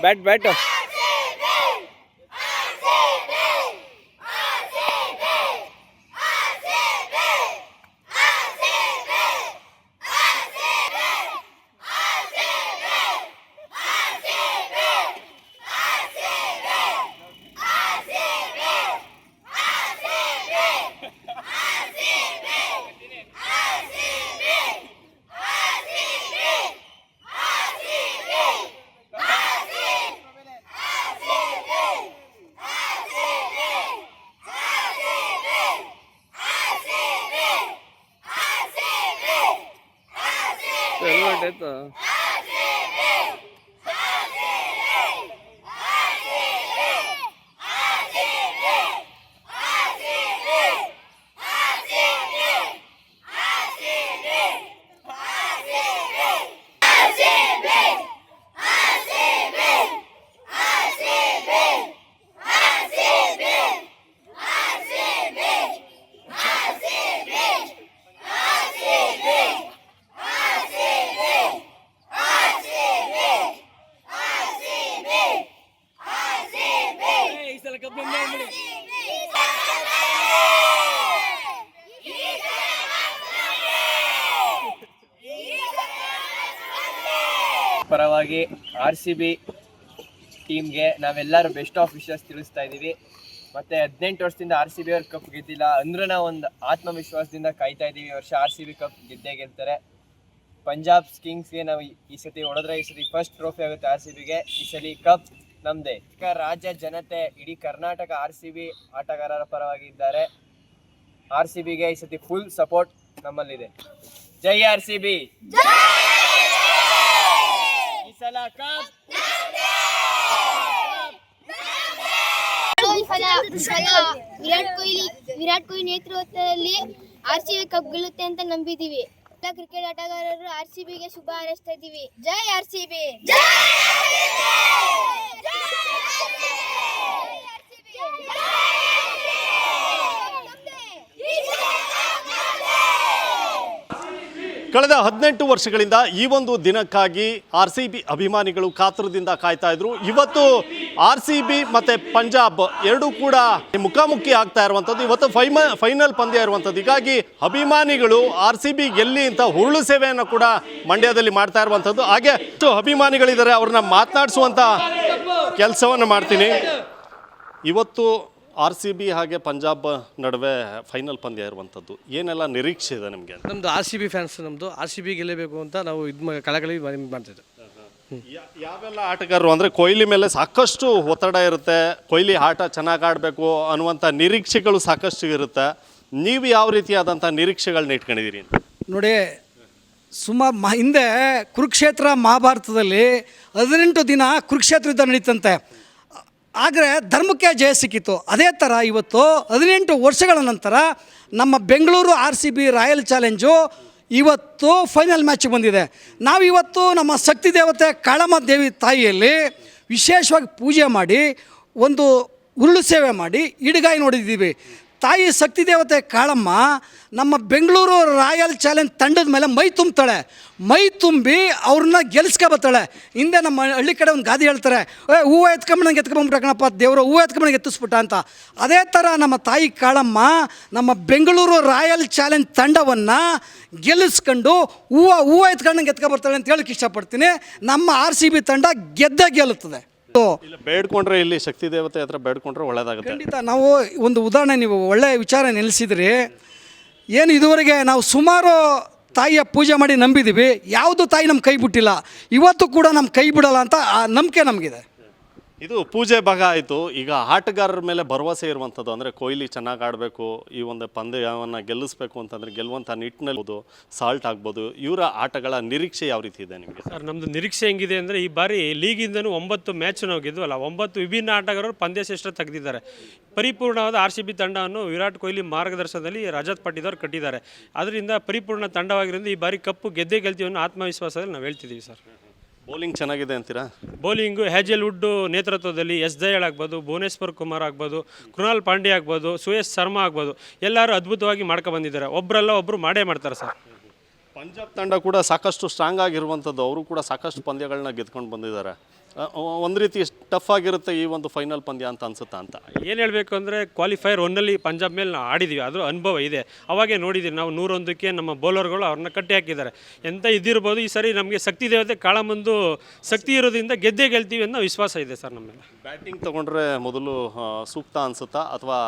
Bat ಆಯ್ತು. ಪರವಾಗಿ RCB ಟೀಮ್ಗೆ ನಾವೆಲ್ಲರೂ ಬೆಸ್ಟ್ ಆಫ್ ವಿಶಸ್ ತಿಳಿಸ್ತಾ ಇದ್ದೀವಿ. ಮತ್ತು 18 ವರ್ಷದಿಂದ RCB ಅವ್ರು ಕಪ್ ಗೆದ್ದಿಲ್ಲ ಅಂದ್ರೆ ನಾವು ಒಂದು ಆತ್ಮವಿಶ್ವಾಸದಿಂದ ಕಾಯ್ತಾ ಇದ್ದೀವಿ. ಈ ವರ್ಷ RCB ಕಪ್ ಗೆದ್ದೇ ಗೆಲ್ತಾರೆ. ಪಂಜಾಬ್ ಕಿಂಗ್ಸ್ಗೆ ನಾವು ಈ ಸತಿ ಹೊಡೆದ್ರೆ ಈ ಸತಿ ಫಸ್ಟ್ ಟ್ರೋಫಿ ಆಗುತ್ತೆ RCBಗೆ. ಈ ಸಲ ಕಪ್ ನಮ್ಮದೇ. ರಾಜ್ಯ ಜನತೆ ಇಡೀ ಕರ್ನಾಟಕ RCB ಆಟಗಾರರ ಪರವಾಗಿ ಇದ್ದಾರೆ. RCBಗೆ ಈ ಸತಿ ಫುಲ್ ಸಪೋರ್ಟ್ ನಮ್ಮಲ್ಲಿದೆ. ಜೈ RCB. ಈ ಸಲ ಕಪ್ ವಿರಾಟ್ ಕೊಹ್ಲಿ ನೇತೃತ್ವದಲ್ಲಿ RCB ಕಪ್ ಗೆಲ್ಲುತ್ತೆ ಅಂತ ನಂಬಿದೀವಿ. ಎಲ್ಲ ಕ್ರಿಕೆಟ್ ಆಟಗಾರರು RCBಗೆ ಶುಭ ಹಾರೈಸ್ತಾ ಇದ್ದೀವಿ. ಜೈ RCB. ಕಳೆದ 18 ವರ್ಷಗಳಿಂದ ಈ ಒಂದು ದಿನಕ್ಕಾಗಿ RCB ಅಭಿಮಾನಿಗಳು ಕಾತರದಿಂದ ಕಾಯ್ತಾ ಇದ್ರು. ಇವತ್ತು RCB ಮತ್ತು ಪಂಜಾಬ್ ಎರಡೂ ಕೂಡ ಮುಖಾಮುಖಿ ಆಗ್ತಾ ಇರುವಂಥದ್ದು. ಇವತ್ತು ಫೈನಲ್ ಪಂದ್ಯ ಇರುವಂಥದ್ದು. ಹೀಗಾಗಿ ಅಭಿಮಾನಿಗಳು RCB ಗೆಲ್ಲಿ ಅಂತ ಹುರುಳು ಸೇವೆಯನ್ನು ಕೂಡ ಮಂಡ್ಯದಲ್ಲಿ ಮಾಡ್ತಾ ಇರುವಂಥದ್ದು. ಹಾಗೆ ಅಭಿಮಾನಿಗಳಿದ್ದಾರೆ, ಅವ್ರನ್ನ ಮಾತನಾಡಿಸುವಂಥ ಕೆಲಸವನ್ನು ಮಾಡ್ತೀನಿ. ಇವತ್ತು RCB ಹಾಗೆ ಪಂಜಾಬ್ ನಡುವೆ ಫೈನಲ್ ಪಂದ್ಯ ಇರುವಂಥದ್ದು. ಏನೆಲ್ಲ ನಿರೀಕ್ಷೆ ಇದೆ ನಿಮಗೆ? ನಮ್ಮದು RCB ಫ್ಯಾನ್ಸ್, ನಮ್ಮದು RCB ಗೆಲ್ಲಬೇಕು ಅಂತ ನಾವು ಕಳಕಳಿ ಮಾಡ್ತಿದ್ದೆ. ಯಾವೆಲ್ಲ ಆಟಗಾರರು ಅಂದರೆ ಕೊಹ್ಲಿ ಮೇಲೆ ಸಾಕಷ್ಟು ಒತ್ತಡ ಇರುತ್ತೆ, ಕೊಹ್ಲಿ ಆಟ ಚೆನ್ನಾಗಿ ಆಡಬೇಕು ಅನ್ನುವಂಥ ನಿರೀಕ್ಷೆಗಳು ಸಾಕಷ್ಟು ಇರುತ್ತೆ. ನೀವು ಯಾವ ರೀತಿಯಾದಂಥ ನಿರೀಕ್ಷೆಗಳನ್ನ ಇಟ್ಕೊಂಡಿದ್ದೀರಿ? ನೋಡಿ, ಹಿಂದೆ ಕುರುಕ್ಷೇತ್ರ ಮಹಾಭಾರತದಲ್ಲಿ 18 ದಿನ ಕುರುಕ್ಷೇತ್ರ ಯುದ್ಧ ನಡೀತಂತೆ. ಆದರೆ ಧರ್ಮಕ್ಕೆ ಜಯ ಸಿಕ್ಕಿತ್ತು. ಅದೇ ಥರ ಇವತ್ತು 18 ವರ್ಷಗಳ ನಂತರ ನಮ್ಮ ಬೆಂಗಳೂರು RCB ರಾಯಲ್ ಚಾಲೆಂಜು ಇವತ್ತು ಫೈನಲ್ ಮ್ಯಾಚಿಗೆ ಬಂದಿದೆ. ನಾವಿವತ್ತು ನಮ್ಮ ಶಕ್ತಿ ದೇವತೆ ಕಾಳಮ್ಮ ದೇವಿ ತಾಯಿಯಲ್ಲಿ ವಿಶೇಷವಾಗಿ ಪೂಜೆ ಮಾಡಿ ಒಂದು ಉರುಳು ಸೇವೆ ಮಾಡಿ ಇಡಗಾಯಿ ನೋಡಿದ್ದೀವಿ. ತಾಯಿ ಶಕ್ತಿ ದೇವತೆ ಕಾಳಮ್ಮ ನಮ್ಮ ಬೆಂಗಳೂರು ರಾಯಲ್ ಚಾಲೆಂಜ್ ತಂಡದ ಮೇಲೆ ಮೈ ತುಂಬ್ತಾಳೆ. ಮೈ ತುಂಬಿ ಅವ್ರನ್ನ ಗೆಲ್ಸ್ಕೊಬತ್ತಾಳೆ. ಹಿಂದೆ ನಮ್ಮ ಹಳ್ಳಿ ಕಡೆ ಒಂದು ಗಾದೆ ಹೇಳ್ತಾರೆ, ಹೂವು ಎತ್ಕೊಂಬಂಗೆ ಎತ್ಕೊಂಡ್ಬಿಟ್ರಕಣಪ್ಪ ದೇವರು, ಹೂವು ಎತ್ಕೊಂಬಂಗೆ ಎತ್ತಿಸ್ಬಿಟ್ಟ ಅಂತ. ಅದೇ ಥರ ನಮ್ಮ ತಾಯಿ ಕಾಳಮ್ಮ ನಮ್ಮ ಬೆಂಗಳೂರು ರಾಯಲ್ ಚಾಲೆಂಜ್ ತಂಡವನ್ನು ಗೆಲ್ಲಿಸ್ಕೊಂಡು ಹೂವು ಎತ್ಕೊಂಡಂಗೆ ಎತ್ಕೊಬರ್ತಾಳೆ ಅಂತ ಹೇಳಕ್ಕೆ ಇಷ್ಟಪಡ್ತೀನಿ. ನಮ್ಮ RCB ತಂಡ ಗೆಲ್ಲುತ್ತದೆ. ಬೇಡ್ಕೊಂಡ್ರೆ ಇಲ್ಲಿ ಶಕ್ತಿ ದೇವತೆ ಹತ್ರ ಬೇಡ್ಕೊಂಡ್ರೆ ಒಳ್ಳೇದಾಗುತ್ತೆ. ಖಂಡಿತ. ನಾವು ಒಂದು ಉದಾಹರಣೆ, ನೀವು ಒಳ್ಳೆಯ ವಿಚಾರ ನೆಲೆಸಿದ್ರಿ. ಏನು ಇದುವರೆಗೆ ನಾವು ಸುಮಾರು ತಾಯಿಯ ಪೂಜೆ ಮಾಡಿ ನಂಬಿದ್ದೀವಿ, ಯಾವುದು ತಾಯಿ ನಮ್ಮ ಕೈ ಬಿಟ್ಟಿಲ್ಲ, ಇವತ್ತು ಕೂಡ ನಮ್ಮ ಕೈ ಬಿಡಲ್ಲ ಅಂತ ನಂಬಿಕೆ ನಮಗಿದೆ. ಇದು ಪೂಜೆ ಭಾಗ ಆಯಿತು. ಈಗ ಆಟಗಾರರ ಮೇಲೆ ಭರವಸೆ ಇರುವಂಥದ್ದು ಅಂದರೆ ಕೊಹ್ಲಿ ಚೆನ್ನಾಗಿ ಆಡಬೇಕು, ಈ ಒಂದು ಪಂದ್ಯವನ್ನು ಗೆಲ್ಲಿಸ್ಬೇಕು ಅಂತಂದರೆ ಗೆಲ್ಲುವಂಥ ನಿಟ್ಟಿನಲ್ಲಿ ಸಾಲ್ಟ್ ಆಗ್ಬೋದು. ಇವರ ಆಟಗಳ ನಿರೀಕ್ಷೆ ಯಾವ ರೀತಿ ಇದೆ ನಿಮಗೆ? ಸರ್, ನಮ್ಮದು ನಿರೀಕ್ಷೆ ಹೆಂಗಿದೆ ಅಂದರೆ ಈ ಬಾರಿ ಲೀಗಿಂದನೂ 9 ಮ್ಯಾಚ್ ನಾವು ಗೆದ್ವಲ್ಲ, 9 ವಿಭಿನ್ನ ಆಟಗಾರರು ಪಂದ್ಯಶ್ರೇಷ್ಠ ತೆಗೆದಿದ್ದಾರೆ. ಪರಿಪೂರ್ಣವಾದ RCB ತಂಡವನ್ನು ವಿರಾಟ್ ಕೊಹ್ಲಿ ಮಾರ್ಗದರ್ಶನದಲ್ಲಿ ರಜತ್ ಪಟ್ಟಿದವರು ಕಟ್ಟಿದ್ದಾರೆ. ಅದರಿಂದ ಪರಿಪೂರ್ಣ ತಂಡವಾಗಿರೋದು ಈ ಬಾರಿ ಕಪ್ಪು ಗೆದ್ದೇ ಗೆಲ್ತೀವಿ ಅನ್ನೋ ಆತ್ಮವಿಶ್ವಾಸದಲ್ಲಿ ನಾವು ಹೇಳ್ತಿದ್ದೀವಿ ಸರ್. ಬೌಲಿಂಗ್ ಚೆನ್ನಾಗಿದೆ ಅಂತೀರಾ? ಬೌಲಿಂಗು ಹ್ಯಾಜಲ್ವುಡ್ ನೇತೃತ್ವದಲ್ಲಿ S. ದಯಾಳ್ ಆಗ್ಬೋದು, ಭುವನೇಶ್ವರ್ ಕುಮಾರ್ ಆಗ್ಬೋದು, ಕೃಣಾಲ್ ಪಾಂಡ್ಯ ಆಗ್ಬೋದು, ಸುಯೇಶ್ ಶರ್ಮಾ ಆಗ್ಬೋದು, ಎಲ್ಲರೂ ಅದ್ಭುತವಾಗಿ ಮಾಡ್ಕೊ ಬಂದಿದ್ದಾರೆ. ಒಬ್ಬರಲ್ಲ ಒಬ್ಬರು ಮಾಡೇ ಮಾಡ್ತಾರೆ ಸರ್. ಪಂಜಾಬ್ ತಂಡ ಕೂಡ ಸಾಕಷ್ಟು ಸ್ಟ್ರಾಂಗ್ ಆಗಿರುವಂಥದ್ದು, ಅವರು ಕೂಡ ಸಾಕಷ್ಟು ಪಂದ್ಯಗಳನ್ನ ಗೆದ್ಕೊಂಡು ಬಂದಿದ್ದಾರೆ. ಒಂದು ರೀತಿ ಟಫ್ ಆಗಿರುತ್ತೆ ಈ ಒಂದು ಫೈನಲ್ ಪಂದ್ಯ ಅಂತ ಅನ್ಸುತ್ತಾ ಅಂತ. ಏನು ಹೇಳಬೇಕು ಅಂದರೆ ಕ್ವಾಲಿಫೈಯರ್ 1ನಲ್ಲಿ ಪಂಜಾಬ್ ಮೇಲೆ ನಾವು ಆಡಿದ್ದೀವಿ, ಆದರೂ ಅನುಭವ ಇದೆ. ಅವಾಗೇ ನೋಡಿದ್ದೀವಿ ನಾವು 101ಕ್ಕೆ ನಮ್ಮ ಬೌಲರ್ಗಳು ಅವ್ರನ್ನ ಕಟ್ಟಿ ಹಾಕಿದ್ದಾರೆ. ಎಂತ ಇದ್ದಿರ್ಬೋದು, ಈ ಸರಿ ನಮಗೆ ಶಕ್ತಿ ದೇವತೆ ಕಾಳಮ್ಮಂದು ಶಕ್ತಿ ಇರೋದ್ರಿಂದ ಗೆದ್ದೇ ಗೆಲ್ತೀವಿ ಅನ್ನೋ ವಿಶ್ವಾಸ ಇದೆ ಸರ್ ನಮ್ಮೆಲ್ಲ. ಬ್ಯಾಟಿಂಗ್ ತೊಗೊಂಡ್ರೆ ಮೊದಲು ಸೂಕ್ತ ಅನ್ಸುತ್ತಾ ಅಥವಾ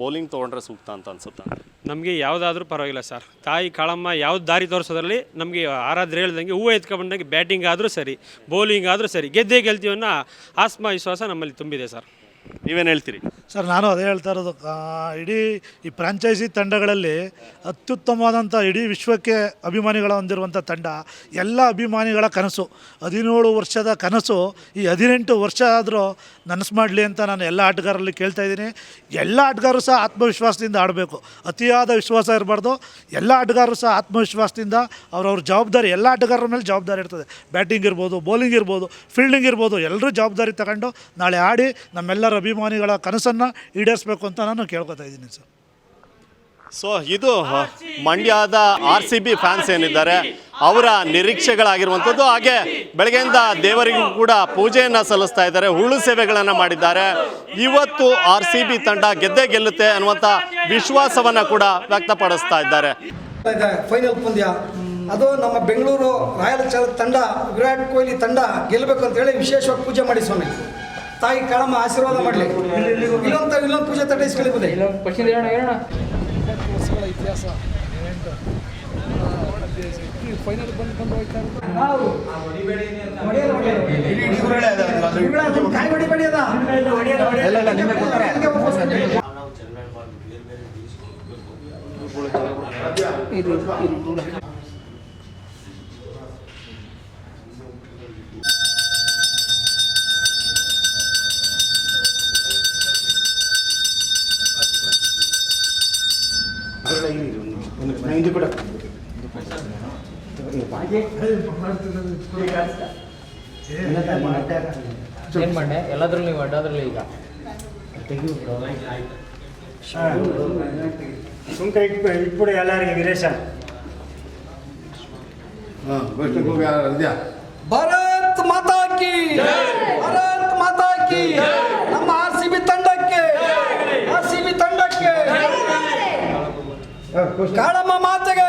ಬೌಲಿಂಗ್ ತೊಗೊಂಡ್ರೆ ಸೂಕ್ತ ಅಂತ ಅನ್ಸುತ್ತಾ? ನಮಗೆ ಯಾವುದಾದ್ರೂ ಪರವಾಗಿಲ್ಲ ಸರ್. ತಾಯಿ ಕಾಳಮ್ಮ ಯಾವ್ದು ದಾರಿ ತೋರಿಸೋದ್ರಲ್ಲಿ ನಮಗೆ ಆರಾಧ್ರೆ ಹೇಳ್ದಂಗೆ ಹೂವು ಎತ್ಕೊಂಡಂಗೆ ಬ್ಯಾಟಿಂಗ್ ಆದರೂ ಸರಿ, ಬೌಲಿಂಗ್ ಆದರೂ ಸರಿ, ಗೆದ್ದೇ ಗೆಲ್ತೀವಿ ಅನ್ನೋ ಆತ್ಮವಿಶ್ವಾಸ ನಮ್ಮಲ್ಲಿ ತುಂಬಿದೆ ಸರ್. ನೀವೇನು ಹೇಳ್ತೀರಿ ಸರ್? ನಾನು ಅದೇ ಹೇಳ್ತಾ ಇರೋದು, ಇಡೀ ಈ ಫ್ರಾಂಚೈಸಿ ತಂಡಗಳಲ್ಲಿ ಅತ್ಯುತ್ತಮವಾದಂಥ ಇಡೀ ವಿಶ್ವಕ್ಕೆ ಅಭಿಮಾನಿಗಳ ಹೊಂದಿರುವಂಥ ತಂಡ, ಎಲ್ಲ ಅಭಿಮಾನಿಗಳ ಕನಸು. 17 ವರ್ಷದ ಕನಸು ಈ 18 ವರ್ಷ ಆದರೂ ನನಸು ಮಾಡಲಿ ಅಂತ ನಾನು ಎಲ್ಲ ಆಟಗಾರರಲ್ಲಿ ಕೇಳ್ತಾ ಇದ್ದೀನಿ. ಎಲ್ಲ ಆಟಗಾರರು ಸಹ ಆತ್ಮವಿಶ್ವಾಸದಿಂದ ಆಡಬೇಕು, ಅತಿಯಾದ ವಿಶ್ವಾಸ ಇರಬಾರ್ದು. ಎಲ್ಲ ಆಟಗಾರರು ಸಹ ಆತ್ಮವಿಶ್ವಾಸದಿಂದ ಅವ್ರವ್ರ ಜವಾಬ್ದಾರಿ, ಎಲ್ಲ ಆಟಗಾರರ ಮೇಲೆ ಜವಾಬ್ದಾರಿ ಇರ್ತದೆ. ಬ್ಯಾಟಿಂಗ್ ಇರ್ಬೋದು, ಬೌಲಿಂಗ್ ಇರ್ಬೋದು, ಫೀಲ್ಡಿಂಗ್ ಇರ್ಬೋದು, ಎಲ್ಲರೂ ಜವಾಬ್ದಾರಿ ತಗೊಂಡು ನಾಳೆ ಆಡಿ ನಮ್ಮೆಲ್ಲರ ಅಭಿಮಾನಿಗಳ ಕನಸನ್ನು ಈಡೇರಿಸಬೇಕು ಅಂತ ನಾನು ಕೇಳ್ಕೊತಾ ಇದ್ದೀನಿ ಸರ್. ಸೊ ಇದು ಮಂಡ್ಯದ RCB ಫ್ಯಾನ್ಸ್ ಏನಿದ್ದಾರೆ ಅವರ ನಿರೀಕ್ಷೆಗಳಾಗಿರುವಂಥದ್ದು. ಹಾಗೆ ಬೆಳಗ್ಗೆಯಿಂದ ದೇವರಿಗೂ ಕೂಡ ಪೂಜೆಯನ್ನು ಸಲ್ಲಿಸ್ತಾ ಇದ್ದಾರೆ, ಹುಳು ಸೇವೆಗಳನ್ನು ಮಾಡಿದ್ದಾರೆ. ಇವತ್ತು RCB ತಂಡ ಗೆದ್ದೇ ಗೆಲ್ಲುತ್ತೆ ಅನ್ನುವಂಥ ವಿಶ್ವಾಸವನ್ನು ಕೂಡ ವ್ಯಕ್ತಪಡಿಸ್ತಾ ಇದ್ದಾರೆ. ಫೈನಲ್ ಪಂದ್ಯ ಅದು ನಮ್ಮ ಬೆಂಗಳೂರು ರಾಯಲ್ ಚಾಲೆಂಜರ್ಸ್ ತಂಡ, ವಿರಾಟ್ ಕೊಹ್ಲಿ ತಂಡ ಗೆಲ್ಲಬೇಕು ಅಂತೇಳಿ ವಿಶೇಷವಾಗಿ ಪೂಜೆ ಮಾಡಿ ಸ್ವಾಮಿ. ತಾಯಿ ಕಾಳಮ್ಮ ಆಶೀರ್ವಾದ ಮಾಡಲಿ. ಇಲ್ಲೊಂದು ಪೂಜೆ ತಟ್ಟಿಸ್ಕೊಳ್ಳಿ ಇತಿಹಾಸ ಫೈನಲ್ ಬಂದು ಹೋಯ್ತಾ ಕಾಯಿ ಹೊಡಿಬೇಡಿ ಅದ ಏನು ಮಾಡಿ ಎಲ್ಲದ್ರಲ್ಲಿ ನೀವು ಅಡ್ಡಾದ್ರಲ್ಲಿ ಈಗ ಸುಂಕ ಇಟ್ಬಿಡು ಎಲ್ಲರಿಗೆ ವೀರೇಶ. ಭಾರತ್ ಮಾತಾ ಕಿ, ಭಾರತ್ ಮಾತಾ ಕಿ. ನಮ್ಮ RCB ತಂಡಕ್ಕೆ, RCB ತಂಡಕ್ಕೆ ಕಾಳಮ್ಮ ಮಾತೆಗೆ,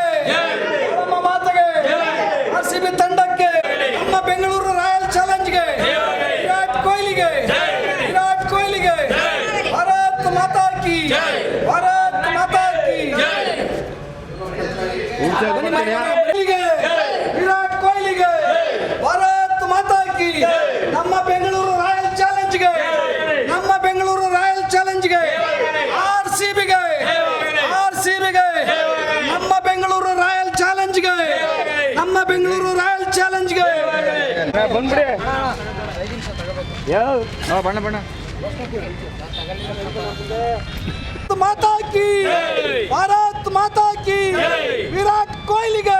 ಕಾಳಮ್ಮ ಮಾತೆಗೆ, RCB ತಂಡಕ್ಕೆ, ನಮ್ಮ ಬೆಂಗಳೂರು ರಾಯಲ್ ಚಾಲೆಂಜ್ಗೆ, ವಿರಾಟ್ ಕೊಹ್ಲಿಗೆ, ವಿರಾಟ್ ಕೊಹ್ಲಿಗೆ ಭಾರತ್ ಮಾತಾ ಕಿ, ಭಾರತ್ ಮಾತಾ ಕಿ. ವಿರಾಟ್ ಕೊಹ್ಲಿಗೆ ಭಾರತ್ ಮಾತಾ ಕಿ. ನಮ್ಮ ಬೆಂಗಳೂರು ರಾಯಲ್ ಚಾಲೆಂಜ್ಗೆ, ನಮ್ಮ ಬೆಂಗಳೂರು ರಾಯಲ್ ಚಾಲೆಂಜ್ಗೆ, RCBಗೆ, RCBಗೆ, ನಮ್ಮ ಬೆಂಗಳೂರು ರಾಯಲ್ ಚಾಲೆಂಜ್ಗೆ, ನಮ್ಮ ಬೆಂಗಳೂರು ರಾಯಲ್ ಚಾಲೆಂಜ್ಗೆ. ಬಂದ್ಬಿಡಿ ಬಣ್ಣ ಬಣ್ಣ. ಮಾತಾ ಕಿ, ಭಾರತ್ ಮಾತಾ ಕಿ. ವಿರಾಟ್ ಕೊಹ್ಲಿಗೆ,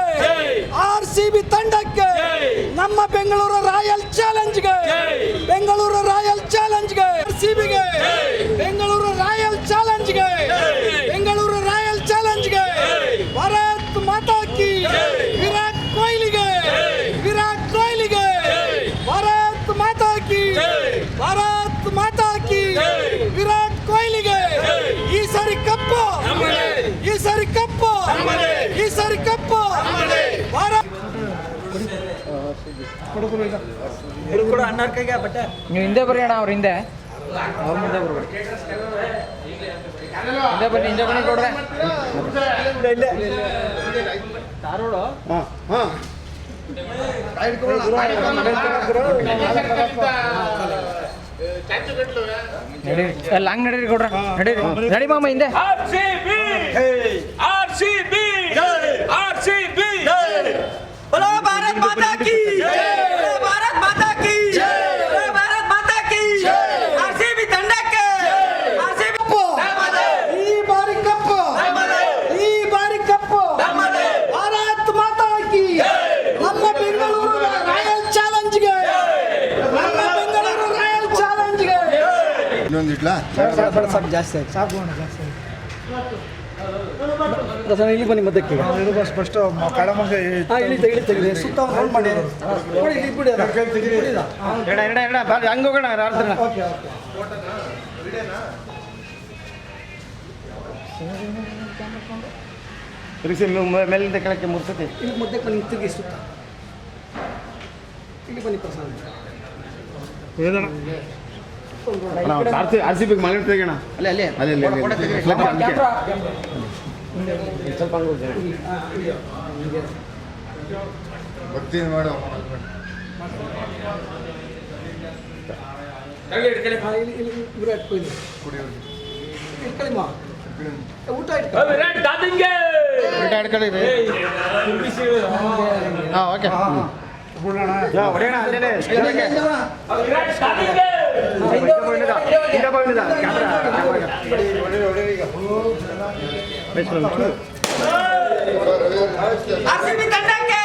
RCB ತಂಡಕ್ಕೆ, ನಮ್ಮ ಬೆಂಗಳೂರು ರಾಯಲ್ ಚಾಲೆಂಜ್ಗೆ, ಬೆಂಗಳೂರು ರಾಯಲ್ ಚಾಲೆಂಜ್ಗೆ, RCBಗೆ, ಬೆಂಗಳೂರು ರಾಯಲ್ ಚಾಲೆಂಜ್ಗೆ, ಬೆಂಗಳೂರು ರಾಯಲ್ ಚಾಲೆಂಜ್ಗೆ ಭಾರತ್ ಮಾತಾ ಕಿ. ವಿರಾಟ್ ಕೊಹ್ಲಿಗೆ, ವಿರಾಟ್ ಕೊಹ್ಲಿಗೆ ಭಾರತ್ ಮಾತಾ ಕಿ, ಭಾರತ್ ಮಾತಾ ಕಿ. ವಿರಾಟ್ ಕೊಹ್ಲಿಗೆ ಈ ಸಾರಿ ಕಪ್ಪು, ಈ ಸಾರಿ ಕಪ್ಪು, ಈ ಸಾರಿ ಕಪ್ಪು ಭಾರತ್. ನೀವು ಹಿಂದೆ ಬರ್ರಿ ಅಣ್ಣ, ಅವ್ರ ಹಿಂದೆ, ಅವ್ರ ಮುಂದೆ ಬರ್ಬೇಡಿ. ಹಿಂದೆ ಬನ್ನಿ, ಹಿಂದೆ ಬನ್ನಿ ಕೊಡ್ರೆ ಲಾಂಗ್ ನಡೀರಿ ಕೊಡ್ರ, ನಡೀರಿ ನಡಿ ಮಾಮ ಹಿಂದೆ. ಭಾರತ್ ಮಾತಾ ಕಿ, ಭಾರತ್ ಮಾತಾ ಕಿ, ಭಾರತ್ ಮಾತಾ ಕಿ. RCB ತಂಡಕ್ಕೆ, RCB ಈ ಬಾರಿ ಕಪ್ಪು, ಈ ಬಾರಿ ಕಪ್ಪು ಭಾರತ್ ಮಾತಾ ಕಿ. ನಮ್ಮ ಬೆಂಗಳೂರು ರಾಯಲ್ ಚಾಲೆಂಜ್ಗೆ, ನಮ್ಮ ಬೆಂಗಳೂರು ರಾಯಲ್ ಚಾಲೆಂಜ್ಗೆ. ಇನ್ನೊಂದಿಟ್ಲಾ ಜಾಸ್ತಿ ಆಯ್ತು, ಸಾಕು ಜಾಸ್ತಿ ಆಯ್ತು. ಇಲ್ಲಿ ಬನ್ನಿ ಮಧ್ಯಕ್ಕೆ ಈಗ. ಫಸ್ಟ್ ಕಡಮಂಗೆ ಹಾಂ ಇಳಿ ಸುತ್ತ ಒಂದು ರೌಂಡ್ ಮಾಡಿ ನೋಡಿ ಇಲ್ಲಿ ಬಿಡಿ ಅದು. ಬಿಡಿ ಅದು. ಹಂಗೆ ಹೋಗೋಣ ಓಕೆ ಮೇಲಿಂದ ಕೆಳಕ್ಕೆ ಮುರ್ಸತಿ ಇಲ್ಲಿ ಮಧ್ಯಕ್ಕೆ ಬನ್ನಿ ತಿರುಗಿ ಸುತ್ತ ಇಲ್ಲಿ ಬನ್ನಿ ಪ್ರಸಾದ್ ಆರ್ ಸಿ ಬಿಗೆ ಮನೆ ತೆಗೋಣ ಅಲ್ಲೇ ಅಲ್ಲೇ ಅಲ್ಲೇ ಸ್ವಲ್ಪ ವಿರಾಟ್ ಕೊಹ್ಲಿ ಇಟ್ಕೊಳ್ಳಿ ಮಾ ಊಟ ಇಟ್ಕೊಳ್ಳಿ ಹಾಂ ಓಕೆ ಹೊಡೆಯೋಣ ಅಲ್ಲೇ ಆರ್ಸಿಬಿ ತಂಡಕ್ಕೆ